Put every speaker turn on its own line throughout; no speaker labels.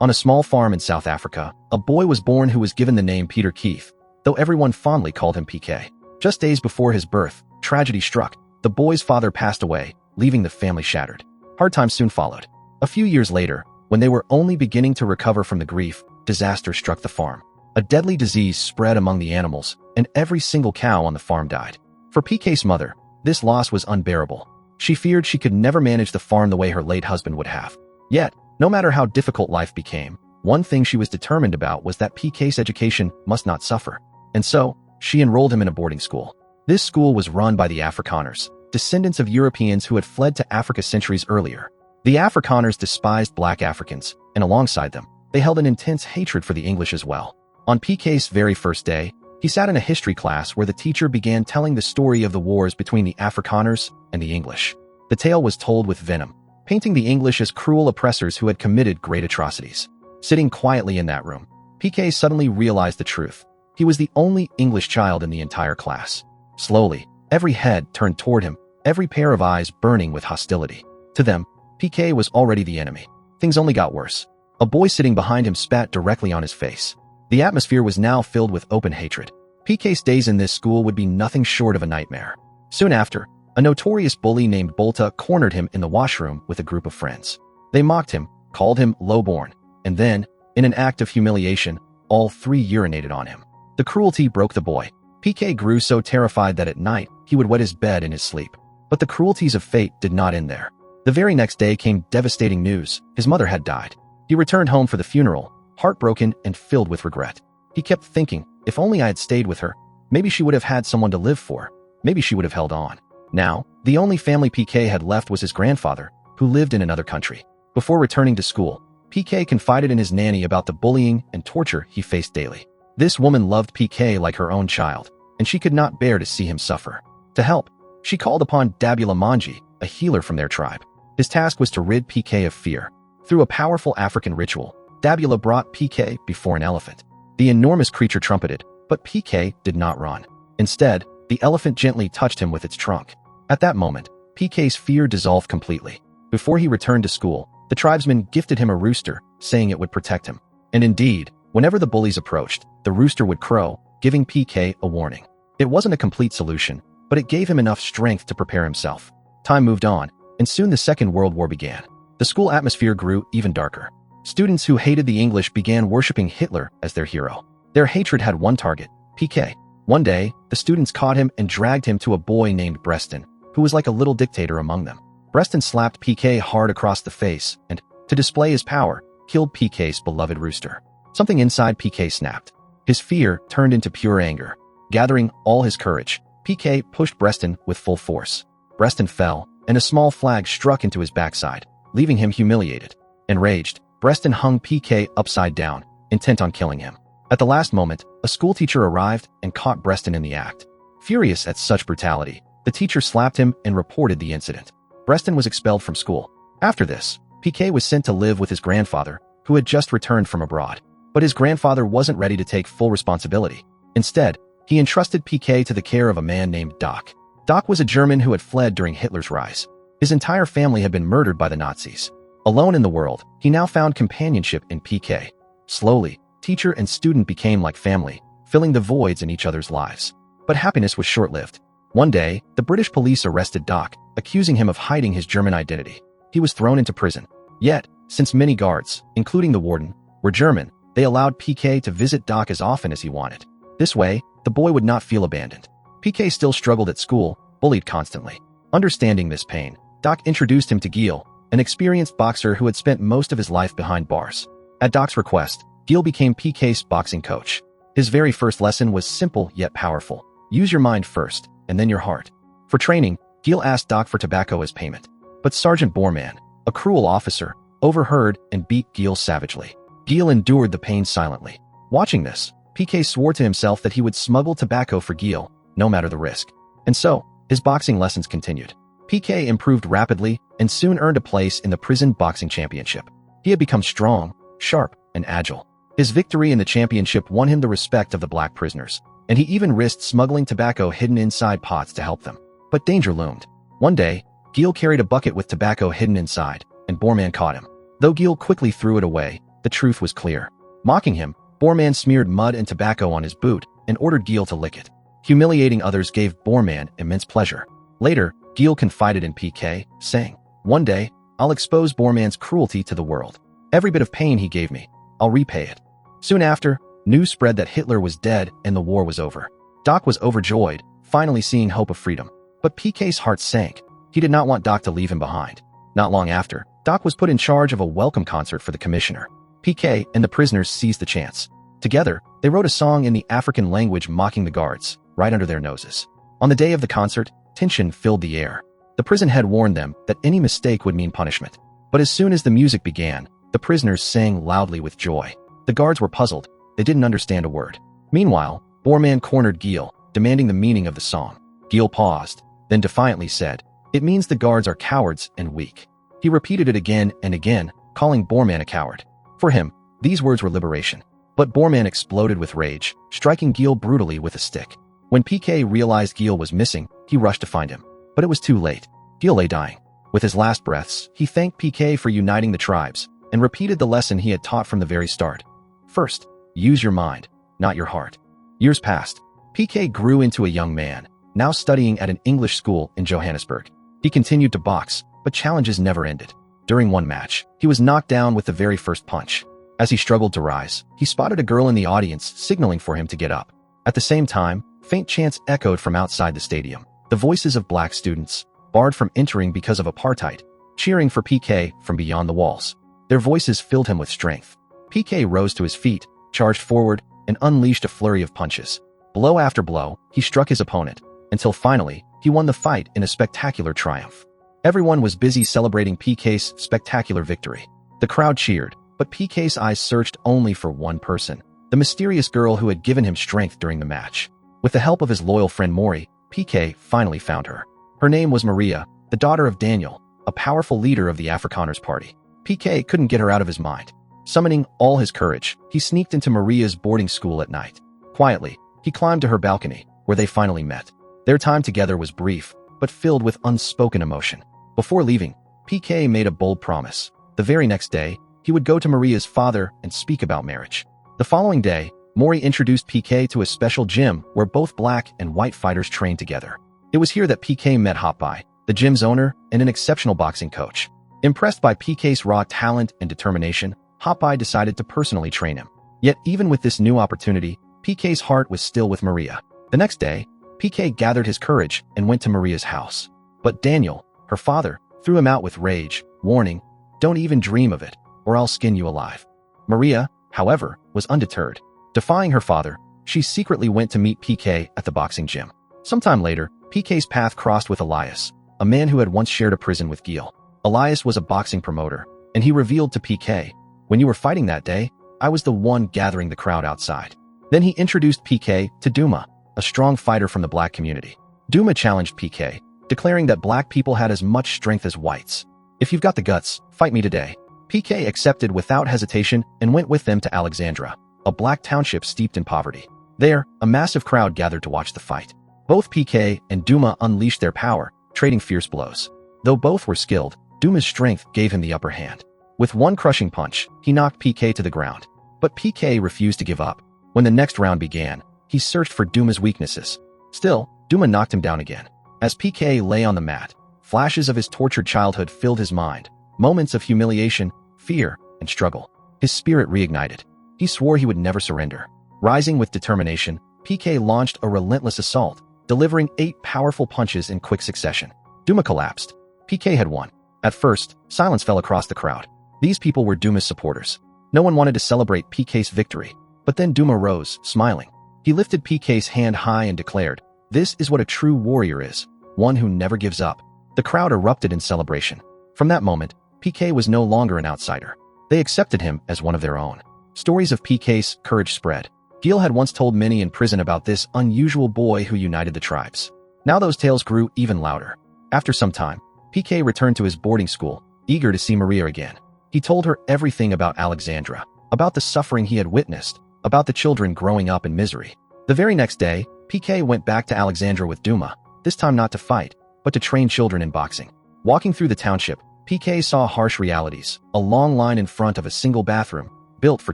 On a small farm in South Africa, a boy was born who was given the name Peter Keith, though everyone fondly called him PK. Just days before his birth, tragedy struck. The boy's father passed away, leaving the family shattered. Hard times soon followed. A few years later, when they were only beginning to recover from the grief, disaster struck the farm. A deadly disease spread among the animals, and every single cow on the farm died. For PK's mother, this loss was unbearable. She feared she could never manage the farm the way her late husband would have. Yet, no matter how difficult life became, one thing she was determined about was that PK's education must not suffer. And so, she enrolled him in a boarding school. This school was run by the Afrikaners, descendants of Europeans who had fled to Africa centuries earlier. The Afrikaners despised black Africans, and alongside them, they held an intense hatred for the English as well. On PK's very first day, he sat in a history class where the teacher began telling the story of the wars between the Afrikaners and the English. The tale was told with venom, painting the English as cruel oppressors who had committed great atrocities. Sitting quietly in that room, PK suddenly realized the truth. He was the only English child in the entire class. Slowly, every head turned toward him, every pair of eyes burning with hostility. To them, PK was already the enemy. Things only got worse. A boy sitting behind him spat directly on his face. The atmosphere was now filled with open hatred. PK's days in this school would be nothing short of a nightmare. Soon after, a notorious bully named Bolta cornered him in the washroom with a group of friends. They mocked him, called him lowborn, and then, in an act of humiliation, all three urinated on him. The cruelty broke the boy. PK grew so terrified that at night, he would wet his bed in his sleep. But the cruelties of fate did not end there. The very next day came devastating news. His mother had died. He returned home for the funeral, heartbroken and filled with regret. He kept thinking, if only I had stayed with her, maybe she would have had someone to live for. Maybe she would have held on. Now, the only family PK had left was his grandfather, who lived in another country. Before returning to school, PK confided in his nanny about the bullying and torture he faced daily. This woman loved PK like her own child, and she could not bear to see him suffer. To help, she called upon Dabula Manji, a healer from their tribe. His task was to rid PK of fear. Through a powerful African ritual, Dabula brought PK before an elephant. The enormous creature trumpeted, but PK did not run. Instead, the elephant gently touched him with its trunk. At that moment, PK's fear dissolved completely. Before he returned to school, the tribesmen gifted him a rooster, saying it would protect him. And indeed, whenever the bullies approached, the rooster would crow, giving PK a warning. It wasn't a complete solution, but it gave him enough strength to prepare himself. Time moved on, and soon the Second World War began. The school atmosphere grew even darker. Students who hated the English began worshipping Hitler as their hero. Their hatred had one target, PK. One day, the students caught him and dragged him to a boy named Breston, who was like a little dictator among them. Breston slapped PK hard across the face and, to display his power, killed PK's beloved rooster. Something inside PK snapped. His fear turned into pure anger. Gathering all his courage, PK pushed Breston with full force. Breston fell, and a small flag struck into his backside, leaving him humiliated. Enraged, Breston hung PK upside down, intent on killing him. At the last moment, a schoolteacher arrived and caught Breston in the act. Furious at such brutality, the teacher slapped him and reported the incident. Breston was expelled from school. After this, PK was sent to live with his grandfather, who had just returned from abroad. But his grandfather wasn't ready to take full responsibility. Instead, he entrusted PK to the care of a man named Doc. Doc was a German who had fled during Hitler's rise. His entire family had been murdered by the Nazis. Alone in the world, he now found companionship in PK. Slowly, teacher and student became like family, filling the voids in each other's lives. But happiness was short-lived. One day, the British police arrested Doc, accusing him of hiding his German identity. He was thrown into prison. Yet, since many guards, including the warden, were German, they allowed PK to visit Doc as often as he wanted. This way, the boy would not feel abandoned. PK still struggled at school, bullied constantly. Understanding this pain, Doc introduced him to Gil, an experienced boxer who had spent most of his life behind bars. At Doc's request, Gil became PK's boxing coach. His very first lesson was simple yet powerful. Use your mind first, and then your heart. For training, Gil asked Doc for tobacco as payment. But Sergeant Borman, a cruel officer, overheard and beat Gil savagely. Gil endured the pain silently. Watching this, PK swore to himself that he would smuggle tobacco for Gil, no matter the risk. And so, his boxing lessons continued. PK improved rapidly and soon earned a place in the prison boxing championship. He had become strong, sharp, and agile. His victory in the championship won him the respect of the black prisoners, and he even risked smuggling tobacco hidden inside pots to help them. But danger loomed. One day, Gil carried a bucket with tobacco hidden inside, and Borman caught him. Though Gil quickly threw it away, The truth was clear. Mocking him, Borman smeared mud and tobacco on his boot and ordered Gil to lick it. Humiliating others gave Borman immense pleasure. Later, Gil confided in PK, saying, "One day, I'll expose Borman's cruelty to the world. Every bit of pain he gave me, I'll repay it." Soon after, news spread that Hitler was dead and the war was over. Doc was overjoyed, finally seeing hope of freedom. But PK's heart sank. He did not want Doc to leave him behind. Not long after, Doc was put in charge of a welcome concert for the commissioner. PK and the prisoners seized the chance. Together, they wrote a song in the African language mocking the guards, right under their noses. On the day of the concert, tension filled the air. The prison head warned them that any mistake would mean punishment. But as soon as the music began, the prisoners sang loudly with joy. The guards were puzzled. They didn't understand a word. Meanwhile, Borman cornered Gil, demanding the meaning of the song. Gil paused, then defiantly said, "It means the guards are cowards and weak." He repeated it again and again, calling Borman a coward. For him, these words were liberation. But Borman exploded with rage, striking Gil brutally with a stick. When PK realized Gil was missing, he rushed to find him. But it was too late. Gil lay dying. With his last breaths, he thanked PK for uniting the tribes and repeated the lesson he had taught from the very start. First, use your mind, not your heart. Years passed. PK grew into a young man, now studying at an English school in Johannesburg. He continued to box, but challenges never ended. During one match, he was knocked down with the very first punch. As he struggled to rise, he spotted a girl in the audience signaling for him to get up. At the same time, faint chants echoed from outside the stadium. The voices of black students, barred from entering because of apartheid, cheering for PK from beyond the walls. Their voices filled him with strength. PK rose to his feet, charged forward, and unleashed a flurry of punches. Blow after blow, he struck his opponent, until finally, he won the fight in a spectacular triumph. Everyone was busy celebrating PK's spectacular victory. The crowd cheered, but PK's eyes searched only for one person, the mysterious girl who had given him strength during the match. With the help of his loyal friend Maury, PK finally found her. Her name was Maria, the daughter of Daniel, a powerful leader of the Afrikaners Party. PK couldn't get her out of his mind. Summoning all his courage, he sneaked into Maria's boarding school at night. Quietly, he climbed to her balcony, where they finally met. Their time together was brief, but filled with unspoken emotion. Before leaving, PK made a bold promise. The very next day, he would go to Maria's father and speak about marriage. The following day, Maury introduced PK to a special gym where both black and white fighters trained together. It was here that PK met Hotbai, the gym's owner and an exceptional boxing coach. Impressed by PK's raw talent and determination, Hotbai decided to personally train him. Yet even with this new opportunity, PK's heart was still with Maria. The next day, PK gathered his courage and went to Maria's house. But Daniel, her father, threw him out with rage, warning, "Don't even dream of it, or I'll skin you alive." Maria, however, was undeterred. Defying her father, she secretly went to meet PK at the boxing gym. Sometime later, PK's path crossed with Elias, a man who had once shared a prison with Gil. Elias was a boxing promoter, and he revealed to PK, "When you were fighting that day, I was the one gathering the crowd outside." Then he introduced PK to Duma, a strong fighter from the black community. Duma challenged PK, declaring that black people had as much strength as whites. "If you've got the guts, fight me today." PK accepted without hesitation and went with them to Alexandra, a black township steeped in poverty. There, a massive crowd gathered to watch the fight. Both PK and Duma unleashed their power, trading fierce blows. Though both were skilled, Duma's strength gave him the upper hand. With one crushing punch, he knocked PK to the ground. But PK refused to give up. When the next round began, he searched for Duma's weaknesses. Still, Duma knocked him down again. As PK lay on the mat, flashes of his tortured childhood filled his mind. Moments of humiliation, fear, and struggle. His spirit reignited. He swore he would never surrender. Rising with determination, PK launched a relentless assault, delivering 8 powerful punches in quick succession. Duma collapsed. PK had won. At first, silence fell across the crowd. These people were Duma's supporters. No one wanted to celebrate PK's victory. But then Duma rose, smiling. He lifted PK's hand high and declared, "This is what a true warrior is, one who never gives up." The crowd erupted in celebration. From that moment, PK was no longer an outsider. They accepted him as one of their own. Stories of PK's courage spread. Gil had once told many in prison about this unusual boy who united the tribes. Now those tales grew even louder. After some time, PK returned to his boarding school, eager to see Maria again. He told her everything about Alexandra, about the suffering he had witnessed, about the children growing up in misery. The very next day, PK went back to Alexandra with Duma, this time not to fight, but to train children in boxing. Walking through the township, PK saw harsh realities, a long line in front of a single bathroom, built for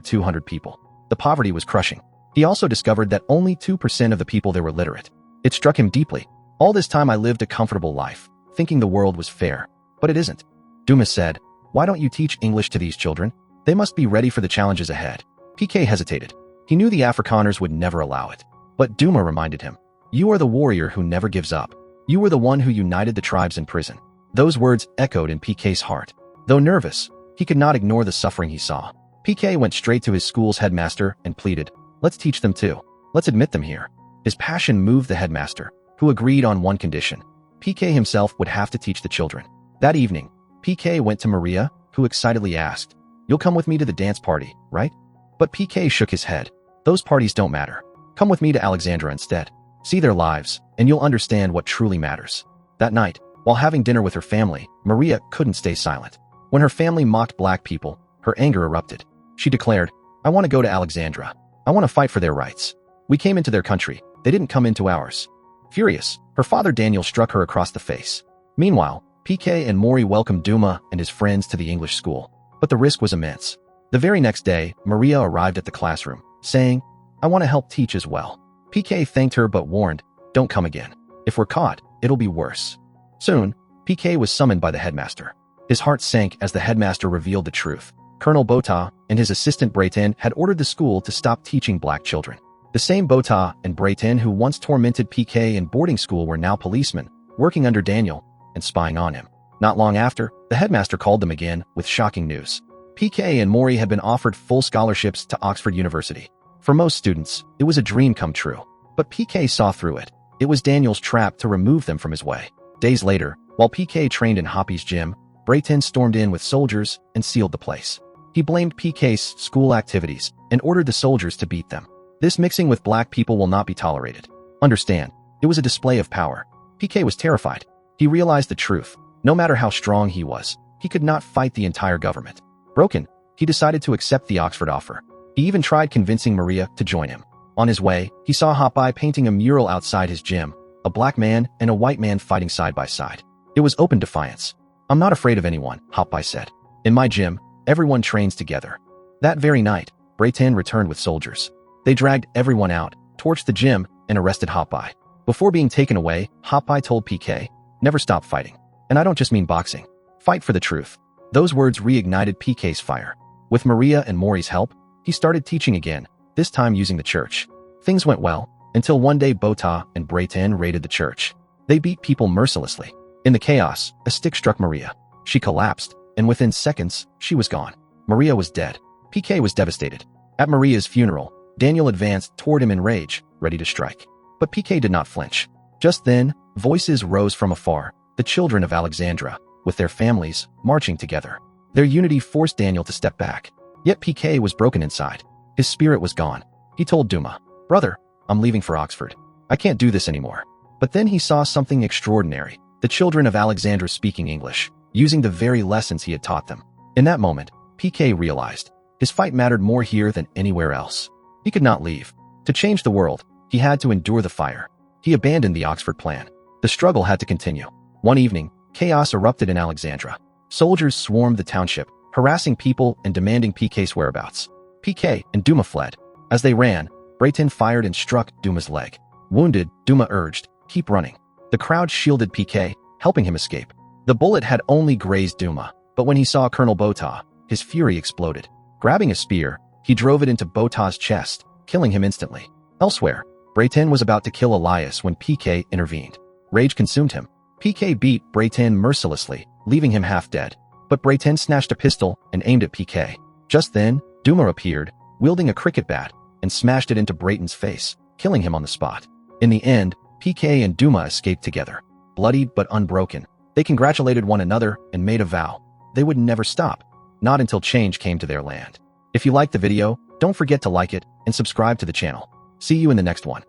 200 people. The poverty was crushing. He also discovered that only 2% of the people there were literate. It struck him deeply. All this time I lived a comfortable life, thinking the world was fair. But it isn't. Dumas said, "Why don't you teach English to these children? They must be ready for the challenges ahead." PK hesitated. He knew the Afrikaners would never allow it. But Duma reminded him, "You are the warrior who never gives up. You were the one who united the tribes in prison." Those words echoed in PK's heart. Though nervous, he could not ignore the suffering he saw. PK went straight to his school's headmaster and pleaded, "Let's teach them too. Let's admit them here." His passion moved the headmaster, who agreed on one condition. PK himself would have to teach the children. That evening, PK went to Maria, who excitedly asked, "You'll come with me to the dance party, right?" But PK shook his head. "Those parties don't matter. Come with me to Alexandra instead. See their lives, and you'll understand what truly matters." That night, while having dinner with her family, Maria couldn't stay silent. When her family mocked black people, her anger erupted. She declared, "I want to go to Alexandra. I want to fight for their rights. We came into their country. They didn't come into ours." Furious, her father Daniel struck her across the face. Meanwhile, PK and Maury welcomed Duma and his friends to the English school. But the risk was immense. The very next day, Maria arrived at the classroom, saying, "I want to help teach as well." PK thanked her but warned, "Don't come again. If we're caught, it'll be worse." Soon, PK was summoned by the headmaster. His heart sank as the headmaster revealed the truth. Colonel Bota and his assistant Brayton had ordered the school to stop teaching black children. The same Bota and Brayton who once tormented PK in boarding school were now policemen, working under Daniel and spying on him. Not long after, the headmaster called them again with shocking news. PK and Maury had been offered full scholarships to Oxford University. For most students, it was a dream come true. But PK saw through it. It was Daniel's trap to remove them from his way. Days later, while PK trained in Hoppy's gym, Brayton stormed in with soldiers and sealed the place. He blamed PK's school activities and ordered the soldiers to beat them. "This mixing with black people will not be tolerated. Understand, it was a display of power." PK was terrified. He realized the truth. No matter how strong he was, he could not fight the entire government. Broken, he decided to accept the Oxford offer. He even tried convincing Maria to join him. On his way, he saw Hoppy painting a mural outside his gym, a black man and a white man fighting side by side. It was open defiance. "I'm not afraid of anyone," Hoppy said. "In my gym, everyone trains together." That very night, Brayton returned with soldiers. They dragged everyone out, torched the gym, and arrested Hoppy. Before being taken away, Hoppy told PK, "Never stop fighting. And I don't just mean boxing. Fight for the truth." Those words reignited PK's fire. With Maria and Maury's help, he started teaching again, this time using the church. Things went well, until one day Bota and Brayton raided the church. They beat people mercilessly. In the chaos, a stick struck Maria. She collapsed, and within seconds, she was gone. Maria was dead. PK was devastated. At Maria's funeral, Daniel advanced toward him in rage, ready to strike. But PK did not flinch. Just then, voices rose from afar, the children of Alexandra, with their families, marching together. Their unity forced Daniel to step back. Yet PK was broken inside. His spirit was gone. He told Duma, "Brother, I'm leaving for Oxford. I can't do this anymore." But then he saw something extraordinary. The children of Alexandra speaking English, using the very lessons he had taught them. In that moment, PK realized his fight mattered more here than anywhere else. He could not leave. To change the world, he had to endure the fire. He abandoned the Oxford plan. The struggle had to continue. One evening, chaos erupted in Alexandra. Soldiers swarmed the township, harassing people and demanding PK's whereabouts. PK and Duma fled. As they ran, Brayton fired and struck Duma's leg. Wounded, Duma urged, "Keep running." The crowd shielded PK, helping him escape. The bullet had only grazed Duma, but when he saw Colonel Bota, his fury exploded. Grabbing a spear, he drove it into Bota's chest, killing him instantly. Elsewhere, Brayton was about to kill Elias when PK intervened. Rage consumed him. PK beat Brayton mercilessly, leaving him half dead. But Brayton snatched a pistol and aimed at PK. Just then, Duma appeared, wielding a cricket bat, and smashed it into Brayton's face, killing him on the spot. In the end, PK and Duma escaped together. Bloodied but unbroken, they congratulated one another and made a vow. They would never stop, not until change came to their land. If you liked the video, don't forget to like it and subscribe to the channel. See you in the next one.